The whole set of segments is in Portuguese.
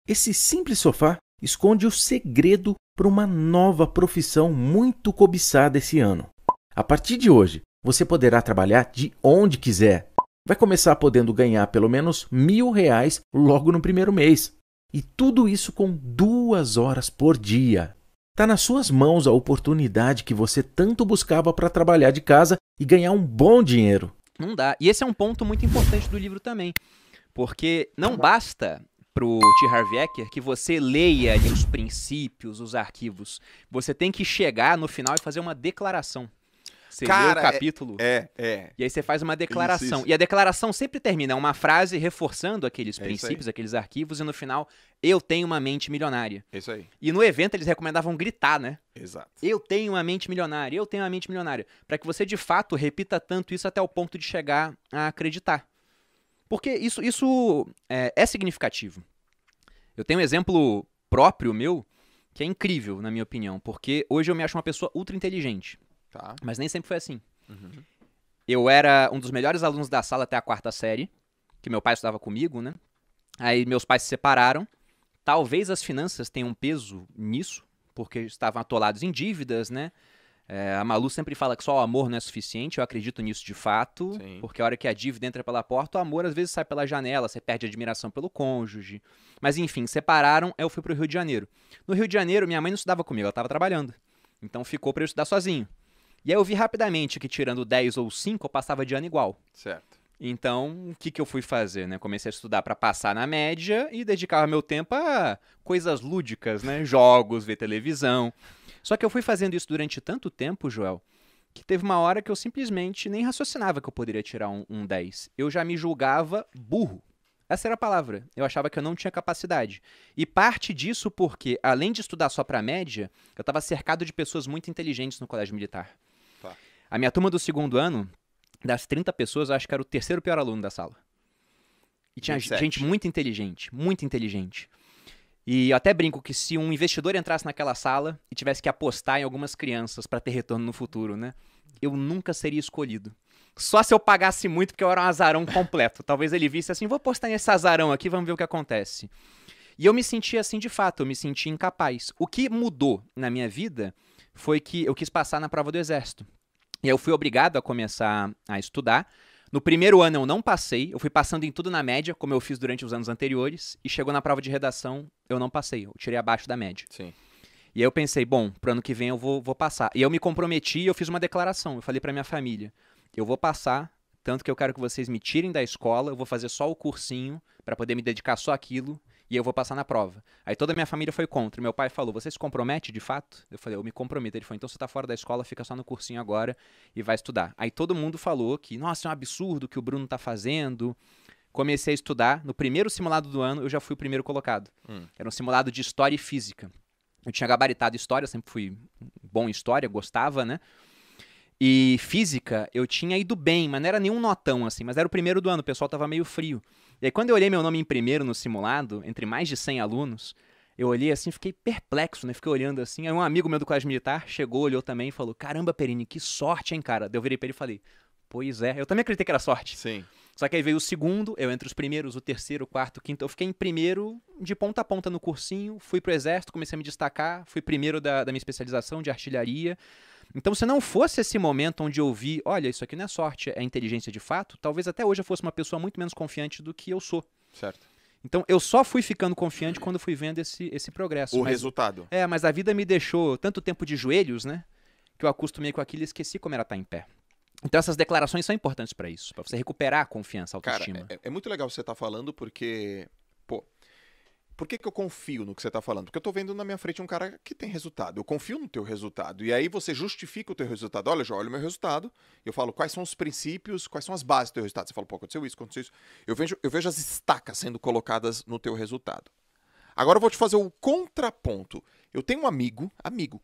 Esse simples sofá esconde o segredo para uma nova profissão muito cobiçada esse ano. A partir de hoje, você poderá trabalhar de onde quiser. Vai começar podendo ganhar pelo menos R$ 1.000 logo no primeiro mês. E tudo isso com 2 horas por dia. Está nas suas mãos a oportunidade que você tanto buscava para trabalhar de casa e ganhar um bom dinheiro. Não dá. E esse é um ponto muito importante do livro também. Porque não basta pro T. Harv Eker que você leia ali os princípios, os arquivos. Você tem que chegar no final e fazer uma declaração. Você lê o capítulo e aí você faz uma declaração. Isso. E a declaração sempre termina uma frase reforçando aqueles princípios, aqueles arquivos, e no final, eu tenho uma mente milionária. É isso aí. E no evento eles recomendavam gritar, né? Exato. Eu tenho uma mente milionária, eu tenho uma mente milionária. Para que você, de fato, repita tanto isso até o ponto de chegar a acreditar. Porque isso é significativo. Eu tenho um exemplo próprio meu que é incrível, na minha opinião. Porque hoje eu me acho uma pessoa ultra inteligente. Tá. Mas nem sempre foi assim. Uhum. Eu era um dos melhores alunos da sala até a 4ª série, que meu pai estudava comigo, né? Aí meus pais se separaram. Talvez as finanças tenham um peso nisso, porque estavam atolados em dívidas, né? A Malu sempre fala que só o amor não é suficiente, eu acredito nisso de fato, Sim. porque a hora que a dívida entra pela porta, o amor às vezes sai pela janela, você perde a admiração pelo cônjuge. Mas enfim, separaram, aí eu fui pro Rio de Janeiro. No Rio de Janeiro, minha mãe não estudava comigo, ela estava trabalhando. Então ficou para eu estudar sozinho. E aí eu vi rapidamente que tirando 10 ou 5, eu passava de ano igual. Certo. Então, o que eu fui fazer, né? Comecei a estudar para passar na média e dedicava meu tempo a coisas lúdicas, né? Jogos, ver televisão. Só que eu fui fazendo isso durante tanto tempo, Joel, que teve uma hora que eu simplesmente nem raciocinava que eu poderia tirar um 10. Eu já me julgava burro. Essa era a palavra. Eu achava que eu não tinha capacidade. E parte disso porque, além de estudar só para média, eu estava cercado de pessoas muito inteligentes no colégio militar. Tá. A minha turma do 2º ano, das 30 pessoas, eu acho que era o 3º pior aluno da sala. E tinha 27. gente muito inteligente, muito inteligente. E eu até brinco que se um investidor entrasse naquela sala e tivesse que apostar em algumas crianças para ter retorno no futuro, né? Eu nunca seria escolhido. Só se eu pagasse muito, porque eu era um azarão completo. Talvez ele visse assim, vou apostar nesse azarão aqui, vamos ver o que acontece. E eu me senti assim de fato, eu me senti incapaz. O que mudou na minha vida foi que eu quis passar na prova do exército. E eu fui obrigado a começar a estudar. No primeiro ano eu não passei, eu fui passando em tudo na média, como eu fiz durante os anos anteriores, e chegou na prova de redação, eu não passei, eu tirei abaixo da média. Sim. E aí eu pensei, bom, pro ano que vem eu vou passar. E eu me comprometi e eu fiz uma declaração, eu falei pra minha família, eu vou passar, tanto que eu quero que vocês me tirem da escola, eu vou fazer só o cursinho pra poder me dedicar só àquilo, e eu vou passar na prova. Aí toda a minha família foi contra. Meu pai falou, você se compromete de fato? Eu falei, eu me comprometo. Ele falou, então você tá fora da escola, fica só no cursinho agora e vai estudar. Aí todo mundo falou que, nossa, é um absurdo o que o Bruno tá fazendo. Comecei a estudar. No primeiro simulado do ano, eu já fui o primeiro colocado. Era um simulado de história e física. Eu tinha gabaritado história, sempre fui bom em história, gostava, né? E física, eu tinha ido bem, mas não era nenhum notão, assim. Mas era o primeiro do ano, o pessoal tava meio frio. E aí, quando eu olhei meu nome em primeiro no simulado, entre mais de 100 alunos, eu olhei assim, fiquei perplexo, né? Fiquei olhando assim. Aí um amigo meu do colégio militar chegou, olhou também e falou, caramba, Perini, que sorte, hein, cara? Daí eu virei pra ele e falei, pois é. Eu também acreditei que era sorte. Sim. Só que aí veio o segundo, eu entre os primeiros, o terceiro, o quarto, o quinto. Eu fiquei em primeiro, de ponta a ponta no cursinho, fui pro exército, comecei a me destacar, fui primeiro da minha especialização de artilharia. Então, se não fosse esse momento onde eu vi, olha, isso aqui não é sorte, é inteligência de fato, talvez até hoje eu fosse uma pessoa muito menos confiante do que eu sou. Certo. Então, eu só fui ficando confiante quando fui vendo esse progresso. O Mas- resultado. mas a vida me deixou tanto tempo de joelhos, né? Que eu acostumei com aquilo e esqueci como era estar em pé. Então, essas declarações são importantes para isso, para você recuperar a confiança, a Cara, autoestima. é muito legal você estar falando porque, pô, por que eu confio no que você tá falando? Porque eu tô vendo na minha frente um cara que tem resultado. Eu confio no teu resultado. E aí você justifica o teu resultado. Olha, João, olha o meu resultado. Eu falo quais são os princípios, quais são as bases do teu resultado. Você fala, pô, aconteceu isso, aconteceu isso. Eu vejo as estacas sendo colocadas no teu resultado. Agora eu vou te fazer o contraponto. Eu tenho um amigo,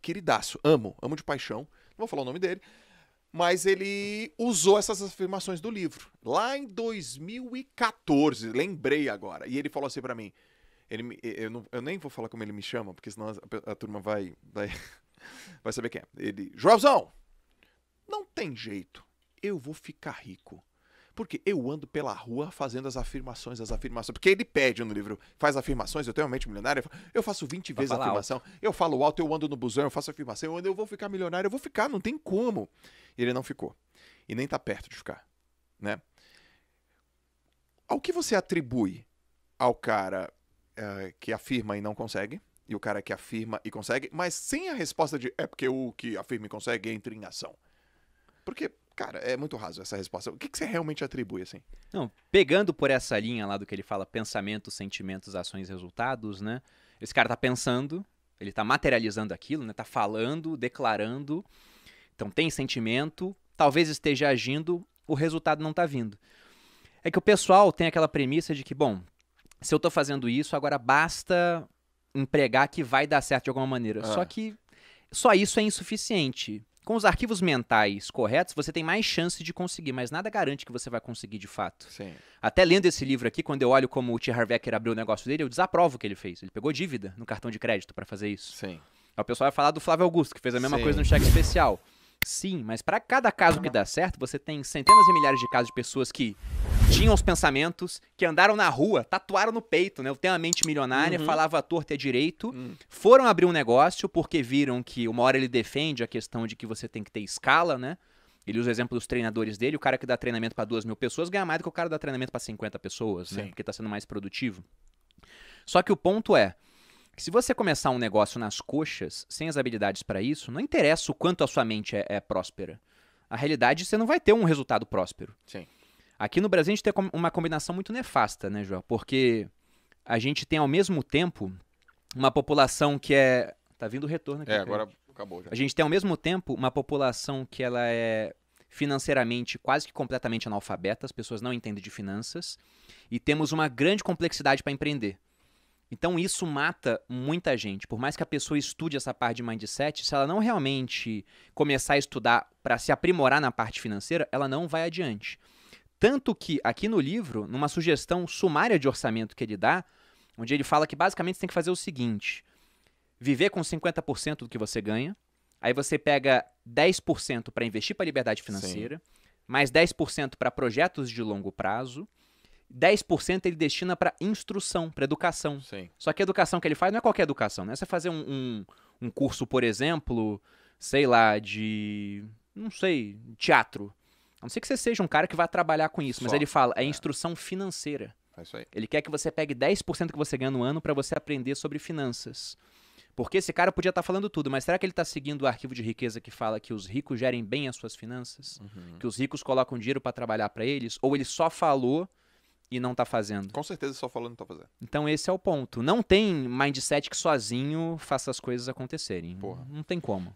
queridaço, amo de paixão. Não vou falar o nome dele. Mas ele usou essas afirmações do livro. Lá em 2014, lembrei agora. E ele falou assim pra mim. Eu nem vou falar como ele me chama, porque senão a turma vai saber quem é. Ele, Joelzão, não tem jeito. Eu vou ficar rico. Porque eu ando pela rua fazendo as afirmações. Porque ele pede no livro, faz afirmações, eu tenho uma mente milionária, eu faço 20 vezes a falar afirmação, eu falo alto, eu ando no busão, eu faço afirmação, eu vou ficar milionário, eu vou ficar, não tem como. E ele não ficou. E nem tá perto de ficar, né? Ao que você atribui ao cara que afirma e não consegue, e o cara que afirma e consegue, mas sem a resposta de é porque o que afirma e consegue entra em ação? Porque, cara, é muito raso essa resposta. O que você realmente atribui, assim? Não, pegando por essa linha lá do que ele fala, pensamentos, sentimentos, ações, resultados, né? Esse cara tá pensando, ele tá materializando aquilo, né? Tá falando, declarando. Então tem sentimento, talvez esteja agindo, o resultado não tá vindo. É que o pessoal tem aquela premissa de que, bom, se eu tô fazendo isso, agora basta empregar que vai dar certo de alguma maneira. Só que só isso é insuficiente. Com os arquivos mentais corretos, você tem mais chance de conseguir, mas nada garante que você vai conseguir de fato. Sim. Até lendo esse livro aqui, quando eu olho como o T. Harv Eker abriu o negócio dele, eu desaprovo o que ele fez. Ele pegou dívida no cartão de crédito para fazer isso. Sim. Aí o pessoal vai falar do Flávio Augusto, que fez a mesma Sim. coisa no cheque especial. Sim, mas para cada caso que dá certo, você tem centenas e milhares de casos de pessoas que tinham os pensamentos, que andaram na rua, tatuaram no peito, né? Eu tenho a mente milionária, falava à torta e à direito, foram abrir um negócio porque viram que uma hora ele defende a questão de que você tem que ter escala, né? Ele usa o exemplo dos treinadores dele, o cara que dá treinamento para 2.000 pessoas ganha mais do que o cara que dá treinamento para 50 pessoas, né? Porque tá sendo mais produtivo. Só que o ponto é, que se você começar um negócio nas coxas, sem as habilidades para isso, não interessa o quanto a sua mente é próspera. A realidade, você não vai ter um resultado próspero. Sim. Aqui no Brasil a gente tem uma combinação muito nefasta, né, João? Porque a gente tem ao mesmo tempo uma população que é... Tá vindo o retorno aqui. Agora acabou já. A gente tem ao mesmo tempo uma população que ela é financeiramente quase que completamente analfabeta, as pessoas não entendem de finanças, e temos uma grande complexidade para empreender. Então isso mata muita gente. Por mais que a pessoa estude essa parte de mindset, se ela não realmente começar a estudar para se aprimorar na parte financeira, ela não vai adiante. Tanto que aqui no livro, numa sugestão sumária de orçamento que ele dá, onde ele fala que basicamente você tem que fazer o seguinte: viver com 50% do que você ganha, aí você pega 10% para investir para liberdade financeira, mais 10% para projetos de longo prazo, 10% ele destina para instrução, para educação. Sim. Só que a educação que ele faz não é qualquer educação, não é você fazer um curso, por exemplo, sei lá, de, não sei, teatro. A não ser que você seja um cara que vai trabalhar com isso, mas ele fala, é instrução financeira. É isso aí. Ele quer que você pegue 10% que você ganha no ano para você aprender sobre finanças. Porque esse cara podia estar falando tudo, mas será que ele está seguindo o arquivo de riqueza que fala que os ricos gerem bem as suas finanças? Que os ricos colocam dinheiro para trabalhar para eles? Ou ele só falou e não está fazendo? Com certeza só falando não tá fazendo. Então esse é o ponto. Não tem mindset que sozinho faça as coisas acontecerem. Porra. Não tem como.